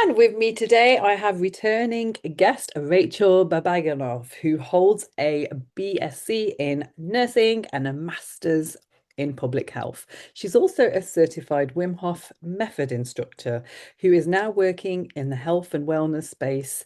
And with me today, I have returning guest Rachel Babaganov, who holds a BSc in nursing and a master's in public health. She's also a certified Wim Hof method instructor who is now working in the health and wellness space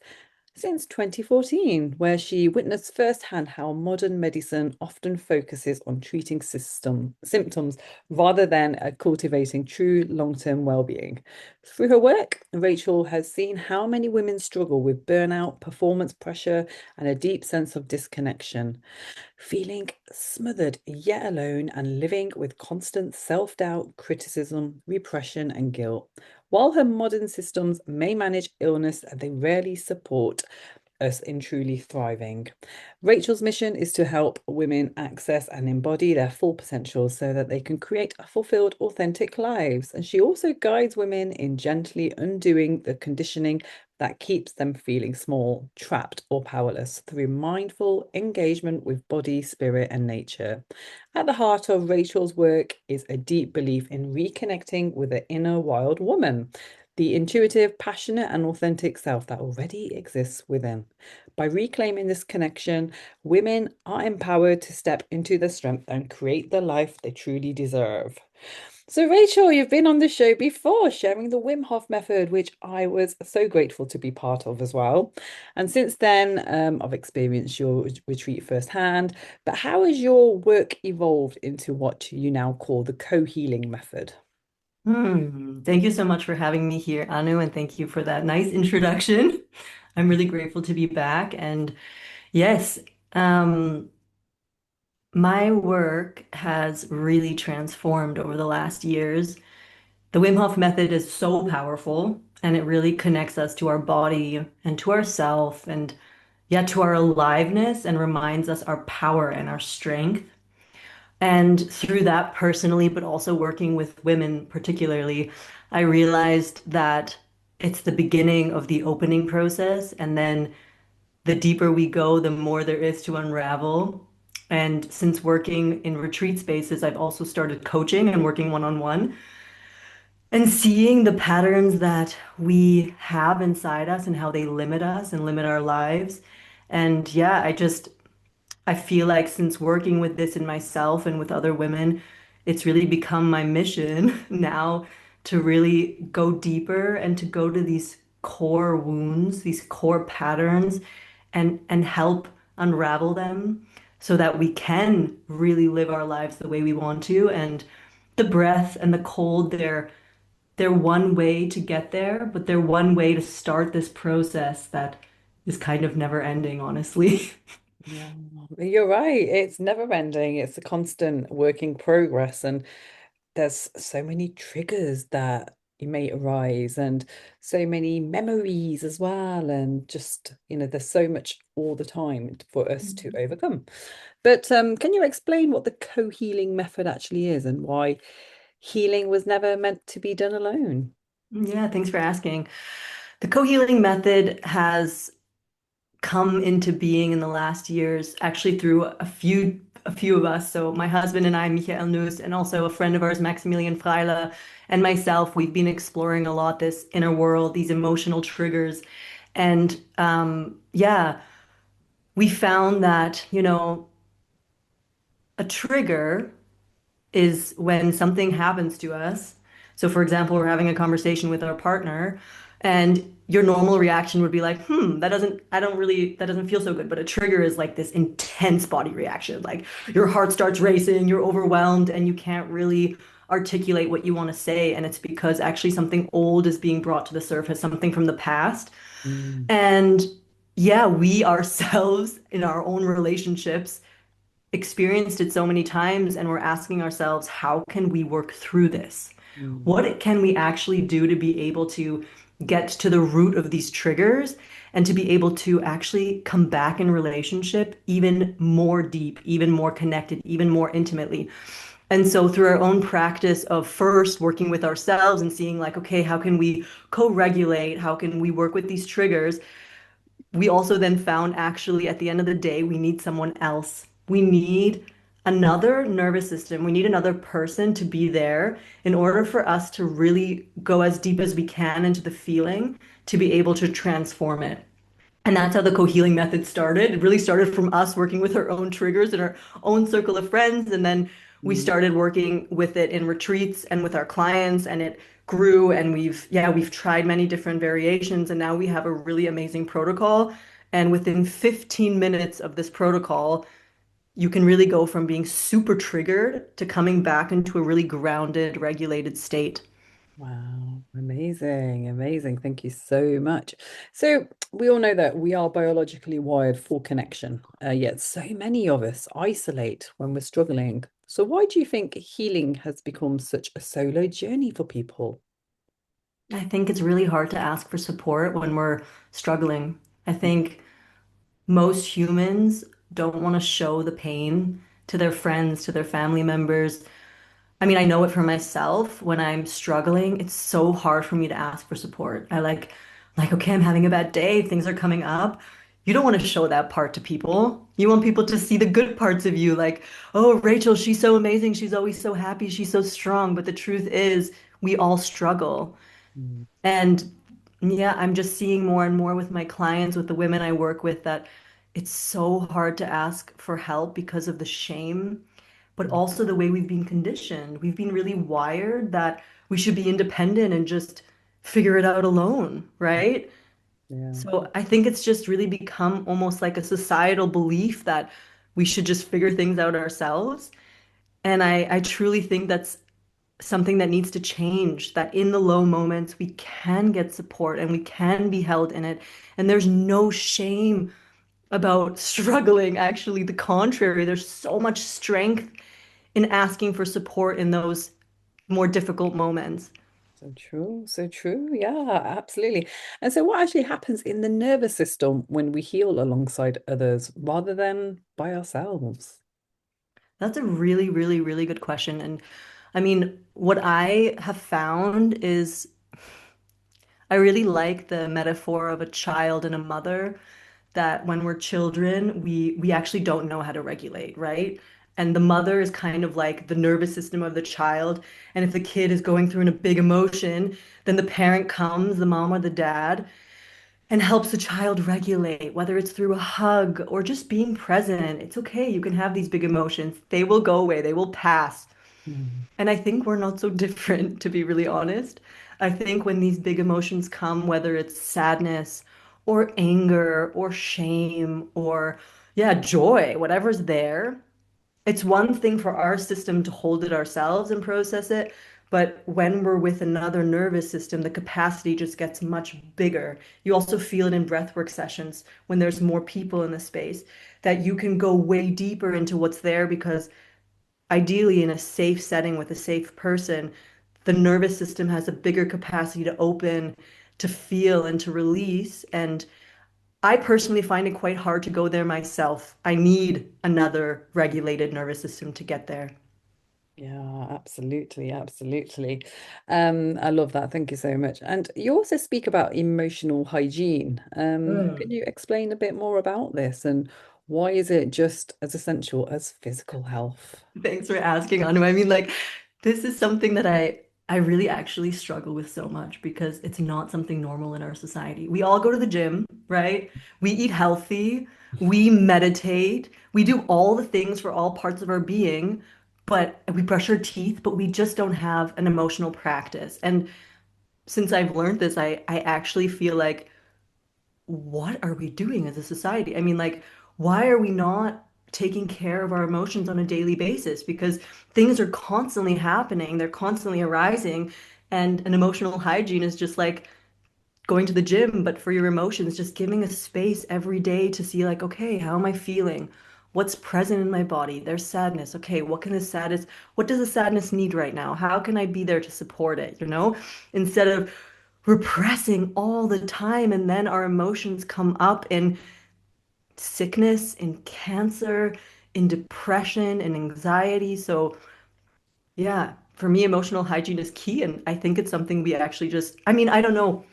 since 2014, where she witnessed firsthand how modern medicine often focuses on treating symptoms rather than cultivating true long-term well-being. Through her work, Rachel has seen how many women struggle with burnout, performance pressure, and a deep sense of disconnection, feeling smothered yet alone and living with constant self-doubt, criticism, repression, and guilt. While her modern systems may manage illness, they rarely support us in truly thriving. Rachel's mission is to help women access and embody their full potential so that they can create fulfilled, authentic lives. And she also guides women in gently undoing the conditioning that keeps them feeling small, trapped, or powerless through mindful engagement with body, spirit, and nature. At the heart of Rachel's work is a deep belief in reconnecting with the inner wild woman, the intuitive, passionate, and authentic self that already exists within. By reclaiming this connection, women are empowered to step into their strength and create the life they truly deserve. So, Rachel, you've been on the show before sharing the Wim Hof method, which I was so grateful to be part of as well. And since then, I've experienced your retreat firsthand. But how has your work evolved into what you now call the co-healing method? Thank you so much for having me here, Anu, and thank you for that nice introduction. I'm really grateful to be back. And yes, um, my work has really transformed over the last years. The Wim Hof method is so powerful, and it really connects us to our body and to ourself and yeah, to our aliveness and reminds us our power and our strength. And through that personally, but also working with women particularly, I realized that it's the beginning of the opening process. And then the deeper we go, the more there is to unravel. And since working in retreat spaces, I've also started coaching and working one-on-one and seeing the patterns that we have inside us and how they limit us and limit our lives. And yeah, I feel like since working with this in myself and with other women, it's really become my mission now to really go deeper and to go to these core wounds, these core patterns, and help unravel them so that we can really live our lives the way we want to. And the breath and the cold, they're one way to get there, but they're one way to start this process that is kind of never ending, honestly. Yeah, you're right. It's never ending. It's a constant working progress. And there's so many triggers that you may arise and so many memories as well. And just, there's so much all the time for us to overcome. But can you explain what the co-healing method actually is and why healing was never meant to be done alone? Yeah, thanks for asking. The co-healing method has come into being in the last years, actually through a few of us. So my husband and I, Michael Nuss, and also a friend of ours, Maximilian Freiler, and myself, we've been exploring a lot this inner world, these emotional triggers. And yeah, we found that, a trigger is when something happens to us. So, for example, we're having a conversation with our partner, and your normal reaction would be like, that doesn't feel so good. But a trigger is like this intense body reaction. Like your heart starts racing, you're overwhelmed, and you can't really articulate what you want to say. And it's because actually something old is being brought to the surface, something from the past. Mm, And yeah, we ourselves in our own relationships experienced it so many times and we're asking ourselves, how can we work through this? mm, What can we actually do to be able to get to the root of these triggers and to be able to actually come back in relationship even more deep, even more connected, even more intimately? And so through our own practice of first working with ourselves and seeing like, okay, how can we co-regulate? How can we work with these triggers? We also then found actually at the end of the day, we need someone else. We need another nervous system. We need another person to be there in order for us to really go as deep as we can into the feeling to be able to transform it. And that's how the co-healing method started. It really started from us working with our own triggers and our own circle of friends. And then we Mm. started working with it in retreats and with our clients, and it grew. And we've tried many different variations. And now we have a really amazing protocol. And within 15 minutes of this protocol, you can really go from being super triggered to coming back into a really grounded, regulated state. Wow, amazing, amazing. Thank you so much. So, we all know that we are biologically wired for connection, yet so many of us isolate when we're struggling. So, why do you think healing has become such a solo journey for people? I think it's really hard to ask for support when we're struggling. I think most humans don't want to show the pain to their friends, to their family members. I mean, I know it for myself. When I'm struggling, it's so hard for me to ask for support. Okay, I'm having a bad day, things are coming up. You don't want to show that part to people. You want people to see the good parts of you, like, oh, Rachel, she's so amazing. She's always so happy. She's so strong. But the truth is, we all struggle. Mm, And yeah, I'm just seeing more and more with my clients, with the women I work with, that it's so hard to ask for help because of the shame, but mm, also the way we've been conditioned. We've been really wired that we should be independent and just figure it out alone, right? yeah, So I think it's just really become almost like a societal belief that we should just figure things out ourselves. And I truly think that's something that needs to change, that in the low moments we can get support and we can be held in it. And there's no shame about struggling. Actually, the contrary, there's so much strength in asking for support in those more difficult moments. so true, so true. Yeah, absolutely. And so, what actually happens in the nervous system when we heal alongside others rather than by ourselves? That's a really, really, really good question. And I mean, what I have found is I really like the metaphor of a child and a mother, that when we're children, we actually don't know how to regulate, right? And the mother is kind of like the nervous system of the child. And if the kid is going through a big emotion, then the parent comes, the mom or the dad, and helps the child regulate, whether it's through a hug or just being present. It's okay. You can have these big emotions. They will go away. They will pass. Mm, And I think we're not so different, to be really honest. I think when these big emotions come, whether it's sadness or anger or shame or, yeah, joy, whatever's there, it's one thing for our system to hold it ourselves and process it. But when we're with another nervous system, the capacity just gets much bigger. You also feel it in breathwork sessions when there's more people in the space, that you can go way deeper into what's there because ideally in a safe setting with a safe person, the nervous system has a bigger capacity to open, to feel, and to release. And I personally find it quite hard to go there myself. I need another regulated nervous system to get there. yeah, absolutely, absolutely. I love that. Thank you so much. And you also speak about emotional hygiene. Can Mm. you explain a bit more about this and why is it just as essential as physical health? Thanks for asking, Anu. I mean, like, this is something that I really actually struggle with so much because it's not something normal in our society. We all go to the gym, right? We eat healthy, we meditate, we do all the things for all parts of our being, but we brush our teeth, but we just don't have an emotional practice. And since I've learned this, I actually feel like what are we doing as a society? I mean, like, why are we not taking care of our emotions on a daily basis? Because things are constantly happening, they're constantly arising, and an emotional hygiene is just like going to the gym, but for your emotions, just giving a space every day to see, like, okay, how am I feeling? What's present in my body? There's sadness. Okay, what does the sadness need right now? How can I be there to support it, Instead of repressing all the time, and then our emotions come up in sickness, in cancer, in depression, and anxiety. So, yeah, for me, emotional hygiene is key. And I think it's something we actually just, I mean, I don't know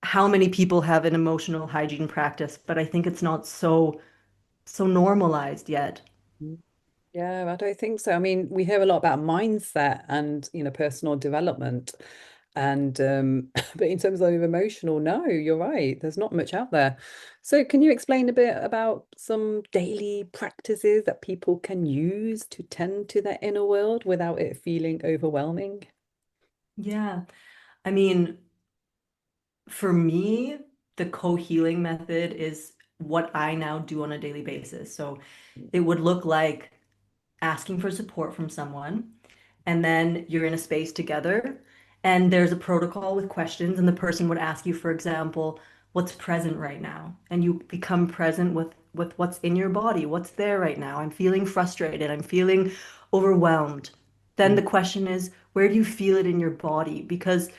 how many people have an emotional hygiene practice, but I think it's not so normalized yet. Yeah, I don't think so. I mean, we hear a lot about mindset and, personal development. And but in terms of emotional, no, you're right. There's not much out there. So can you explain a bit about some daily practices that people can use to tend to their inner world without it feeling overwhelming? Yeah. I mean, for me, the co-healing method is what I now do on a daily basis. So it would look like asking for support from someone, and then you're in a space together, and there's a protocol with questions, and the person would ask you, for example, what's present right now? And you become present with what's in your body, what's there right now. I'm feeling frustrated, I'm feeling overwhelmed. Then Mm, the question is, where do you feel it in your body? Because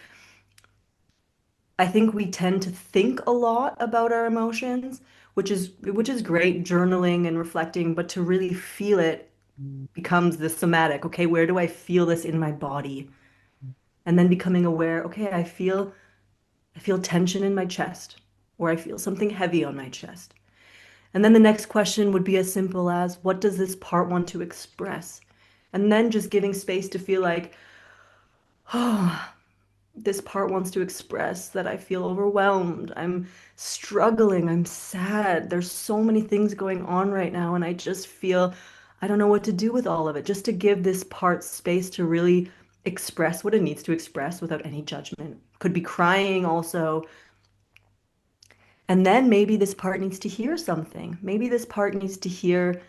I think we tend to think a lot about our emotions, which is great, journaling and reflecting, but to really feel it mm, becomes the somatic. Okay, where do I feel this in my body? And then becoming aware, okay, I feel tension in my chest, or I feel something heavy on my chest. And then the next question would be as simple as, what does this part want to express? And then just giving space to feel like, oh, this part wants to express that I feel overwhelmed. I'm struggling. I'm sad. There's so many things going on right now, and I just feel I don't know what to do with all of it. Just to give this part space to really express what it needs to express without any judgment. Could be crying also. And then maybe this part needs to hear something. Maybe this part needs to hear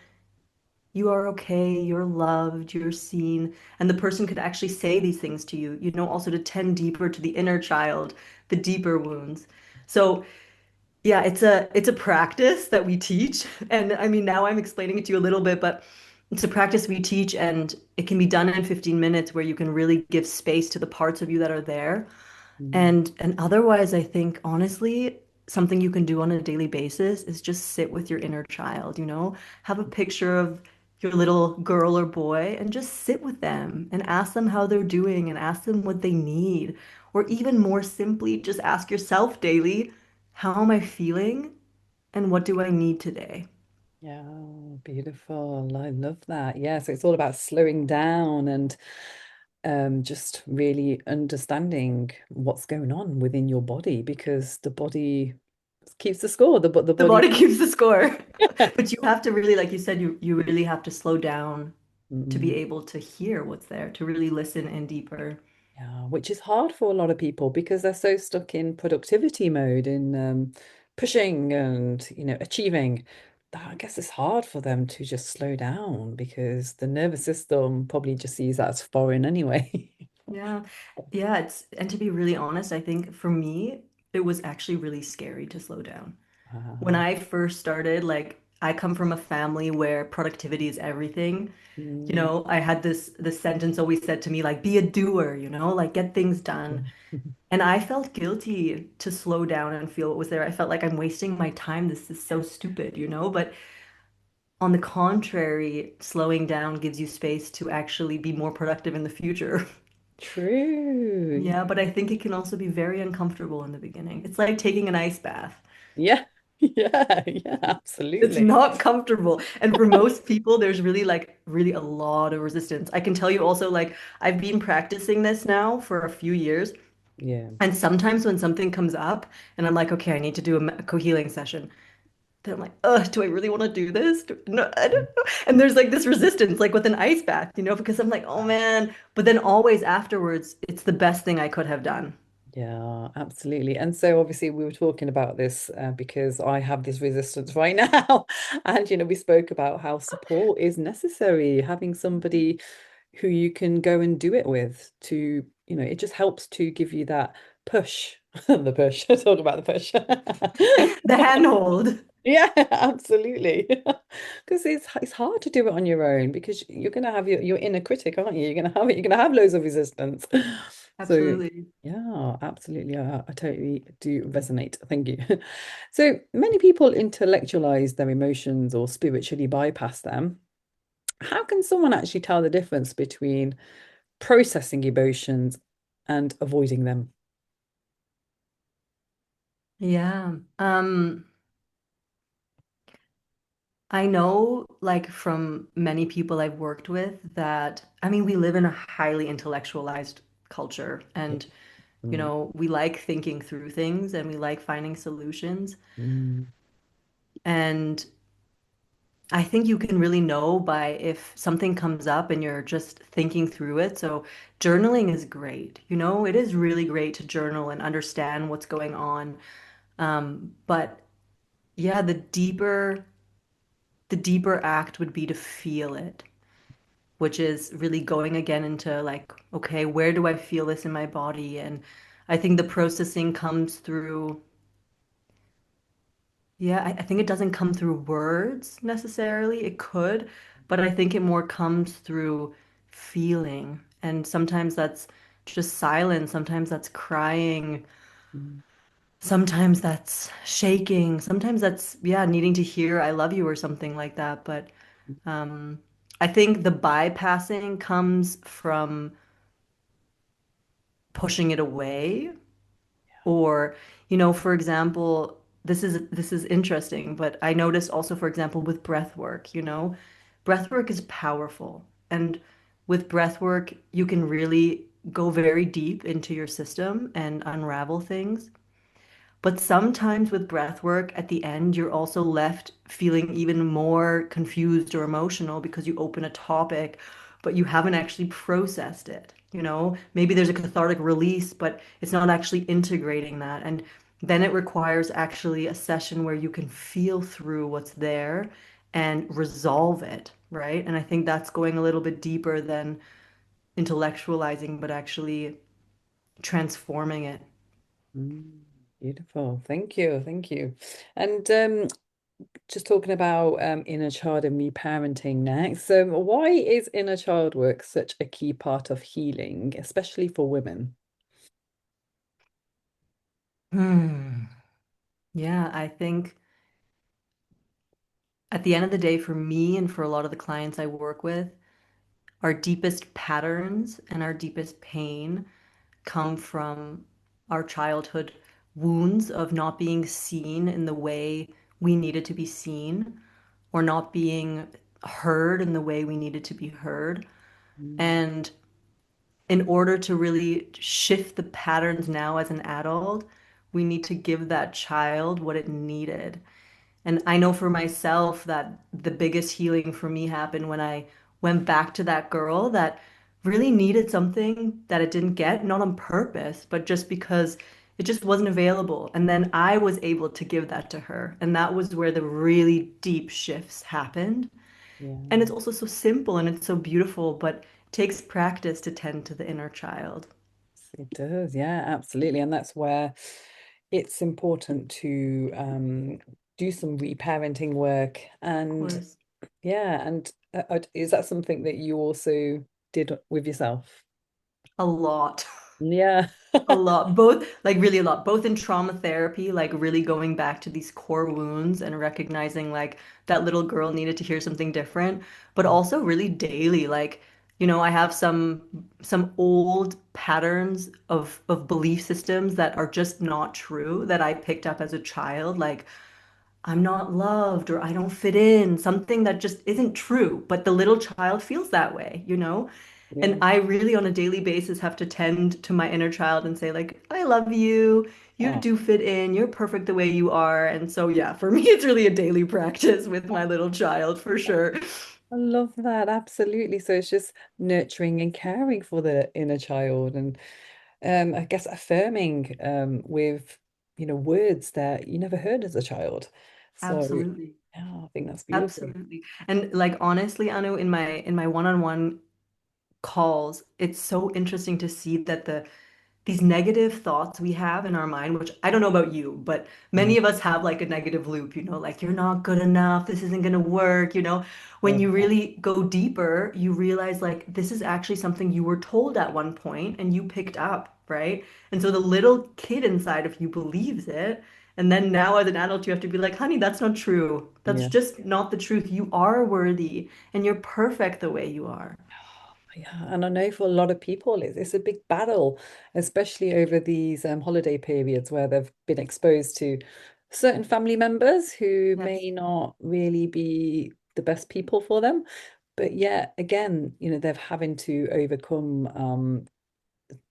you are okay, you're loved, you're seen. And the person could actually say these things to you, also to tend deeper to the inner child, the deeper wounds. So yeah, it's a practice that we teach. And I mean, now I'm explaining it to you a little bit, but it's a practice we teach, and it can be done in 15 minutes where you can really give space to the parts of you that are there. mm. And otherwise, I think honestly, something you can do on a daily basis is just sit with your inner child, have a picture of your little girl or boy and just sit with them and ask them how they're doing and ask them what they need. Or even more simply, just ask yourself daily, how am I feeling and what do I need today? Yeah, beautiful. I love that. Yeah, so it's all about slowing down and just really understanding what's going on within your body because the body keeps the score. The The body. body keeps the score. But you have to really, like you said, you really have to slow down to be Mm, able to hear what's there, to really listen in deeper. yeah, which is hard for a lot of people because they're so stuck in productivity mode, in pushing and achieving. That I guess it's hard for them to just slow down because the nervous system probably just sees that as foreign anyway. Yeah. Yeah, and to be really honest, I think for me, it was actually really scary to slow down. When Ah, I first started, like I come from a family where productivity is everything. mm, I had this sentence always said to me like be a doer, like get things yeah. done. And I felt guilty to slow down and feel what was there. I felt like I'm wasting my time. This is so stupid, But on the contrary, slowing down gives you space to actually be more productive in the future. True. Yeah, but I think it can also be very uncomfortable in the beginning. It's like taking an ice bath. Yeah. Yeah. Yeah. It's Absolutely. not comfortable. And for most people, there's really really a lot of resistance. I can tell you also like I've been practicing this now for a few years. Yeah. And sometimes when something comes up and I'm like, okay, I need to do a co-healing session. Then I'm like, do I really want to do this? No, I don't know. And there's like this resistance, like with an ice bath, because I'm like, oh man. But then always afterwards, it's the best thing I could have done. Yeah, absolutely. And so obviously we were talking about this because I have this resistance right now. And we spoke about how support is necessary, having somebody who you can go and do it with to, it just helps to give you that push. The push. Talk about the push. The handhold. Yeah, absolutely. Because it's hard to do it on your own because you're gonna have your inner critic, aren't you? You're gonna have loads of resistance. So Absolutely. yeah, absolutely. I totally do resonate. Thank you. So many people intellectualize their emotions or spiritually bypass them. How can someone actually tell the difference between processing emotions and avoiding them? Yeah. I know, like, from many people I've worked with that, I mean, we live in a highly intellectualized culture, Yeah. and, Mm, we like thinking through things and we like finding solutions. mm, And I think you can really know by if something comes up and you're just thinking through it. So journaling is great. It is really great to journal and understand what's going on. But yeah, the deeper act would be to feel it, which is really going again into like, okay, where do I feel this in my body? And I think the processing comes through, yeah, I think it doesn't come through words necessarily. It could, but I think it more comes through feeling. And sometimes that's just silence, sometimes that's crying, mm, sometimes that's shaking, sometimes that's, yeah, needing to hear I love you or something like that. But um, I think the bypassing comes from pushing it away. Or, for example, this is interesting, but I noticed also, for example, with breath work, breath work is powerful. And with breath work, you can really go very deep into your system and unravel things. But sometimes with breath work, at the end, you're also left feeling even more confused or emotional because you open a topic, but you haven't actually processed it. Maybe there's a cathartic release, but it's not actually integrating that. And then it requires actually a session where you can feel through what's there and resolve it, right? And I think that's going a little bit deeper than intellectualizing, but actually transforming it. mm. Beautiful. Thank you. Thank you. And just talking about inner child and reparenting next. Why is inner child work such a key part of healing, especially for women? Hmm. Yeah, I think at the end of the day, for me and for a lot of the clients I work with, our deepest patterns and our deepest pain come from our childhood wounds of not being seen in the way we needed to be seen, or not being heard in the way we needed to be heard. Mm, And in order to really shift the patterns now as an adult, we need to give that child what it needed. And I know for myself that the biggest healing for me happened when I went back to that girl that really needed something that it didn't get, not on purpose, but just because it just wasn't available. And then I was able to give that to her. And that was where the really deep shifts happened. And yeah. it's also so simple and it's so beautiful, but it takes practice to tend to the inner child. It does, yeah, absolutely. And that's where it's important to do some reparenting work. Of And course. yeah, and is that something that you also did with yourself? A lot. Yeah. A lot, both like really a lot, both in trauma therapy, like really going back to these core wounds and recognizing like that little girl needed to hear something different, but also really daily, like, I have some old patterns of belief systems that are just not true that I picked up as a child, like I'm not loved or I don't fit in, something that just isn't true, but the little child feels that way. And Yeah. I really on a daily basis have to tend to my inner child and say like, I love you. You Oh, do fit in. You're perfect the way you are. And so yeah, for me it's really a daily practice with my little child for sure. I love that. Absolutely. So it's just nurturing and caring for the inner child and I guess affirming with words that you never heard as a child. So Absolutely. yeah, I think that's beautiful. Absolutely. And like honestly, Anu, in my one-on-one calls, it's so interesting to see that these negative thoughts we have in our mind, which I don't know about you, but Mm, many of us have like a negative loop, like you're not good enough, this isn't gonna work. When yeah, you really go deeper, you realize like this is actually something you were told at one point and you picked up, right? And so the little kid inside of you believes it. And then now as an adult, you have to be like, honey, that's not true. That's yeah. just not the truth. You are worthy and you're perfect the way you are. Yeah, and I know for a lot of people, it's a big battle, especially over these holiday periods where they've been exposed to certain family members who Yes, may not really be the best people for them. But yet again, they're having to overcome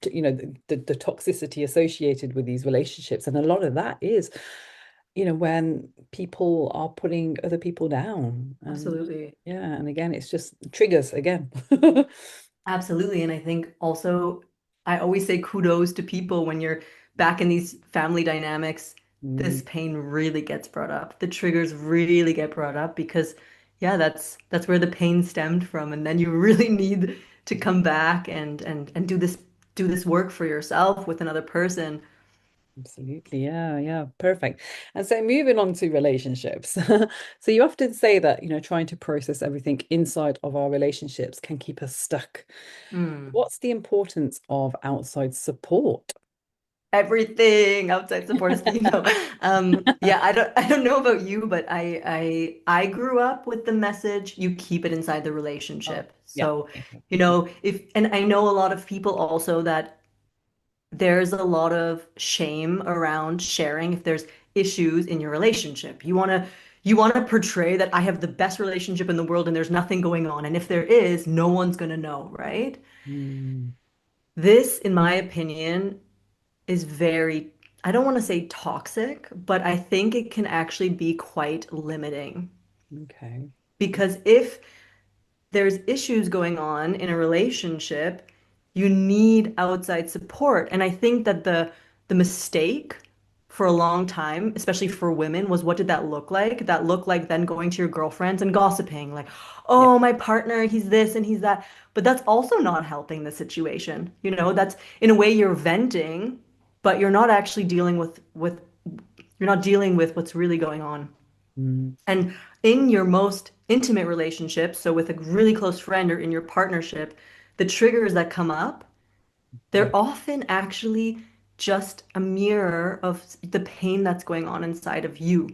the toxicity associated with these relationships. And a lot of that is, when people are putting other people down. And absolutely. yeah, and again, it's just triggers again. Absolutely. And I think also, I always say kudos to people when you're back in these family dynamics. Mm, This pain really gets brought up. The triggers really get brought up because, yeah, that's where the pain stemmed from. And then you really need to come back and do this work for yourself with another person. absolutely. Yeah, yeah, perfect. And so moving on to relationships. So you often say that, trying to process everything inside of our relationships can keep us stuck. Mm. What's the importance of outside support? Everything outside support is key. No. Yeah, I don't know about you, but I grew up with the message you keep it inside the Oh, relationship. yeah. So, if and I know a lot of people also that there's a lot of shame around sharing if there's issues in your relationship. You want to portray that I have the best relationship in the world and there's nothing going on. And if there is, no one's gonna know, right? Mm, This, in my opinion, is very, I don't want to say toxic, but I think it can actually be quite limiting. okay. Because if there's issues going on in a relationship, you need outside support. And I think that the mistake for a long time, especially for women, was what did that look like? That looked like then going to your girlfriends and gossiping, like, Yeah. oh, my partner, he's this and he's that. But that's also not helping the situation. That's in a way you're venting, but you're not actually dealing with you're not dealing with what's really going on. Mm, And in your most intimate relationship, so with a really close friend or in your partnership, the triggers that come up, mm, they're often actually just a mirror of the pain that's going on inside of you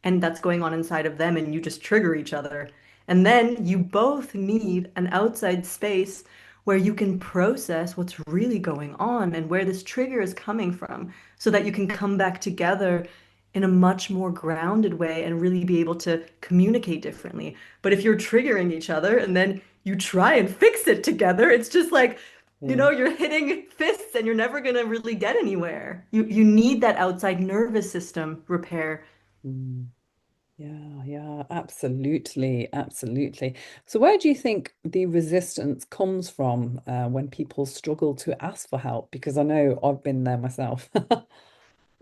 and that's going on inside of them, and you just trigger each other. And then you both need an outside space where you can process what's really going on and where this trigger is coming from so that you can come back together in a much more grounded way and really be able to communicate differently. But if you're triggering each other and then you try and fix it together, it's just like, yeah. you're hitting fists and you're never gonna really get anywhere. You need that outside nervous system repair. Mm. Yeah, yeah, absolutely, absolutely. So, where do you think the resistance comes from when people struggle to ask for help? Because I know I've been there myself.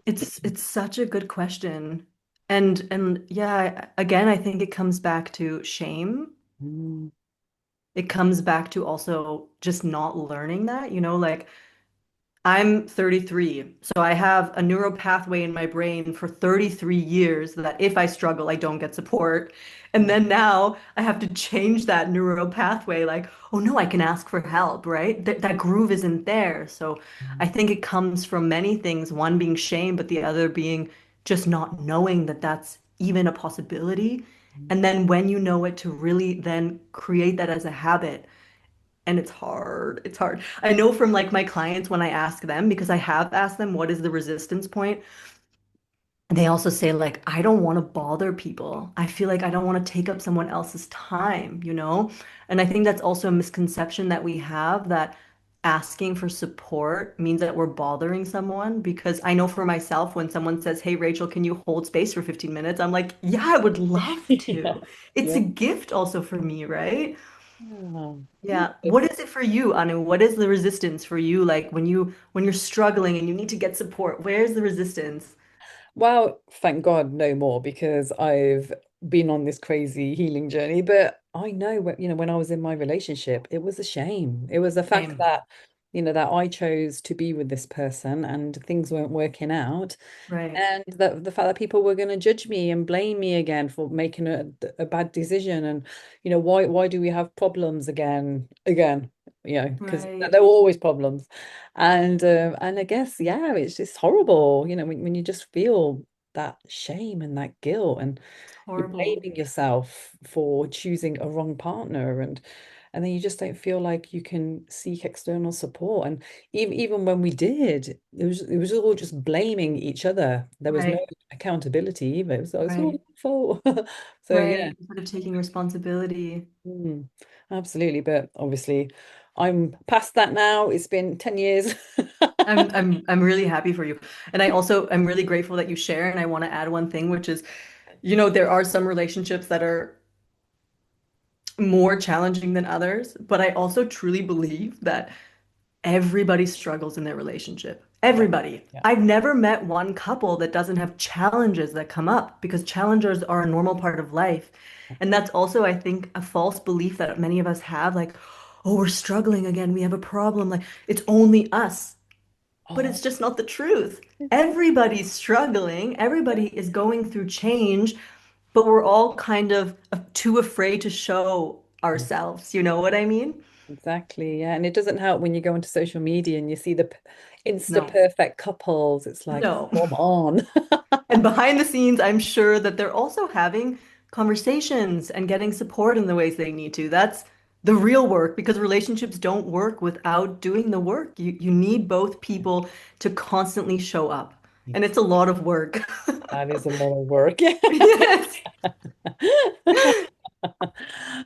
It's such a good question. And yeah, again, I think it comes back to shame. Mm, It comes back to also just not learning that, like I'm 33, so I have a neural pathway in my brain for 33 years that if I struggle, I don't get support. And mm, then now I have to change that neural pathway, like, oh no, I can ask for help, right? That groove isn't there. So I mm, think it comes from many things, one being shame, but the other being just not knowing that that's even a possibility. mm. And then when you know it, to really then create that as a habit, and it's hard. It's hard. I know from like my clients when I ask them, because I have asked them what is the resistance point, and they also say like I don't want to bother people. I feel like I don't want to take up someone else's time. And I think that's also a misconception that we have, that asking for support means that we're bothering someone, because I know for myself when someone says, "Hey Rachel, can you hold space for 15 minutes?" I'm like, "Yeah, I would love Yeah, to." It's a yeah. gift also for me, right? Yeah. Yeah. What is it for you, Anu? What is the resistance for you? Like when you're struggling and you need to get support, where's the resistance? Well, thank God, no more because I've been on this crazy healing journey. But I know when I was in my relationship, it was a shame. It was the fact Same. that, that I chose to be with this person and things weren't working out. Right. And the fact that people were going to judge me and blame me again for making a bad decision. And, why do we have problems again? Because Right. there were always problems. And I guess, yeah, it's just horrible, when you just feel that shame and that guilt and It's you're horrible. blaming yourself for choosing a wrong partner and then you just don't feel like you can seek external support. And even when we did, it was all just blaming each other. There was no Right. accountability either. So it's all Right. your fault. So yeah. Right. Instead of taking responsibility. Mm, absolutely. But obviously, I'm past that now. It's been 10 years. I'm really happy for you. And I'm really grateful that you share. And I want to add one thing, which is, there are some relationships that are more challenging than others, but I also truly believe that everybody struggles in their relationship. Yeah. Everybody. Yeah. I've never met one couple that doesn't have challenges that come up because challenges are a normal part of life. And that's also, I think, a false belief that many of us have, like, oh, we're struggling again. We have a problem. Like, it's only us. But Oh, it's just not the truth. it's Everybody's struggling. Everybody is going through change, but we're all kind of too afraid to show ourselves. You know what I mean? exactly. Yeah. And it doesn't help when you go onto social media and you see the Insta No, perfect couples. It's like, no. come on. And behind the scenes, I'm sure that they're also having conversations and getting support in the ways they need to. That's the real work because relationships don't work without doing the work. You need both people to constantly show up. And it's a lot of work. That is a lot of work. Yes.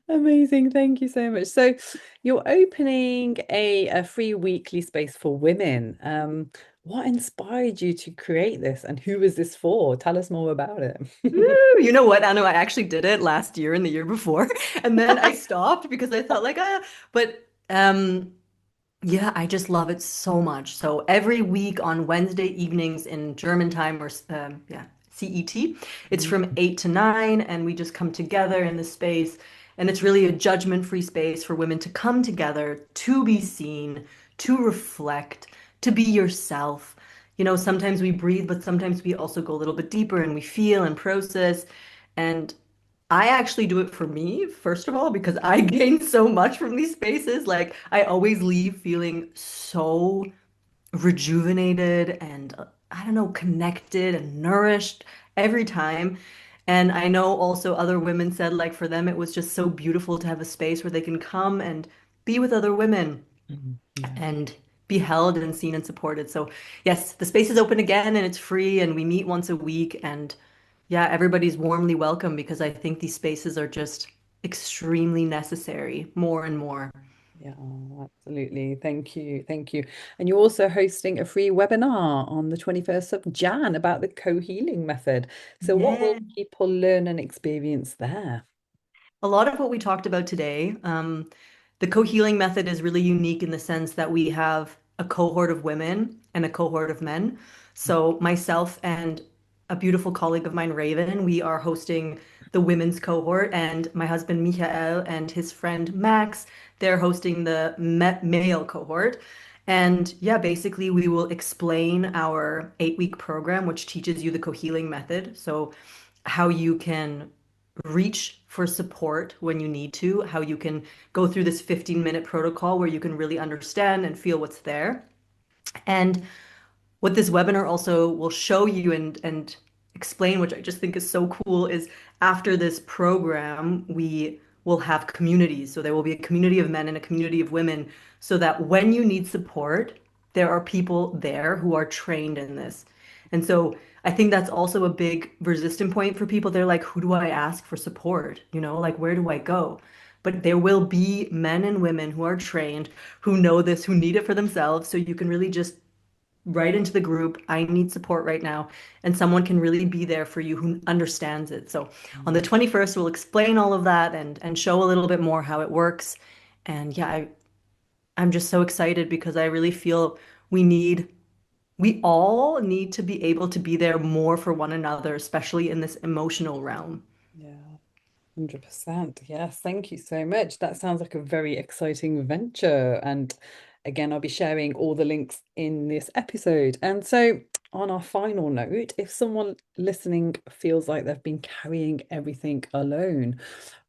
Amazing. Thank you so much. So you're opening a free weekly space for women. What inspired you to create this and who is this for? Tell us more about it. Woo! You know what, Anu? I actually did it last year and the year before, and then I stopped because I thought like, but yeah, I just love it so much. So every week on Wednesday evenings in German time or yeah, CET, it's from 8 to 9 and we just come together in this space and it's really a judgment-free space for women to come together, to be seen, to reflect, to be yourself. Sometimes we breathe, but sometimes we also go a little bit deeper and we feel and process. And I actually do it for me, first of all, because I gain so much from these spaces. Like, I always leave feeling so rejuvenated and, I don't know, connected and nourished every time. And I know also other women said, like, for them, it was just so beautiful to have a space where they can come and be with other women Yeah. and be held and seen and supported. So, yes, the space is open again and it's free, and we meet once a week. And yeah, everybody's warmly welcome because I think these spaces are just extremely necessary more and more. Yeah, absolutely. Thank you. Thank you. And you're also hosting a free webinar on the 21st of Jan about the co-healing method. So what Yeah. will people learn and experience there? A lot of what we talked about today, the co-healing method is really unique in the sense that we have a cohort of women and a cohort of men. So myself and a beautiful colleague of mine, Raven, we are hosting the women's cohort, and my husband Michael and his friend Max, they're hosting the male cohort. And yeah, basically we will explain our 8-week program, which teaches you the co-healing method. So how you can reach for support when you need to, how you can go through this 15-minute protocol where you can really understand and feel what's there. And what this webinar also will show you and explain, which I just think is so cool, is after this program, we will have communities. So there will be a community of men and a community of women, so that when you need support, there are people there who are trained in this. And so I think that's also a big resistant point for people. They're like, who do I ask for support? Like, where do I go? But there will be men and women who are trained, who know this, who need it for themselves. So you can really just right into the group. I need support right now. And someone can really be there for you who understands it. So on the 21st, we'll explain all of that and show a little bit more how it works. And yeah, I'm just so excited because I really feel we all need to be able to be there more for one another, especially in this emotional realm. Yeah, 100%. Yes, thank you so much. That sounds like a very exciting venture. And again, I'll be sharing all the links in this episode. And so, on our final note, if someone listening feels like they've been carrying everything alone,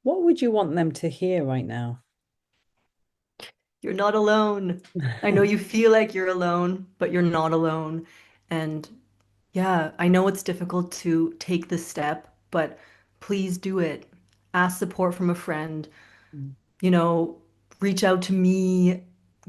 what would you want them to hear right now? You're not alone. I know you feel like you're alone, but you're not alone. And yeah, I know it's difficult to take this step, but please do it. Ask support from a friend, Mm, you know, reach out to me,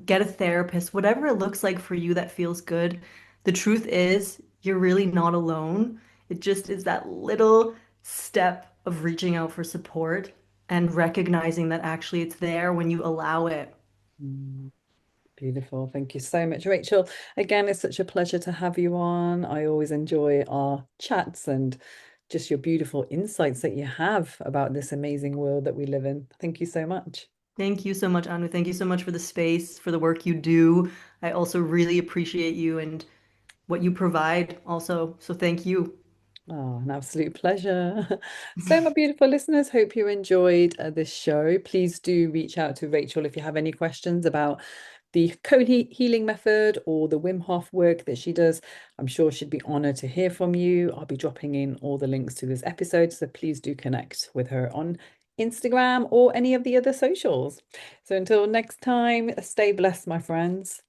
get a therapist, whatever it looks like for you that feels good. The truth is, you're really not alone. It just is that little step of reaching out for support and recognizing that actually it's there when you allow it. Mm, beautiful. Thank you so much, Rachel. Again, it's such a pleasure to have you on. I always enjoy our chats and just your beautiful insights that you have about this amazing world that we live in. Thank you so much. Thank you so much, Anu. Thank you so much for the space, for the work you do. I also really appreciate you and what you provide also. So thank you. Oh, an absolute pleasure. So, my beautiful listeners, hope you enjoyed this show. Please do reach out to Rachel if you have any questions about the cone healing method or the Wim Hof work that she does. I'm sure she'd be honored to hear from you. I'll be dropping in all the links to this episode, so please do connect with her on Instagram or any of the other socials. So, until next time, stay blessed, my friends.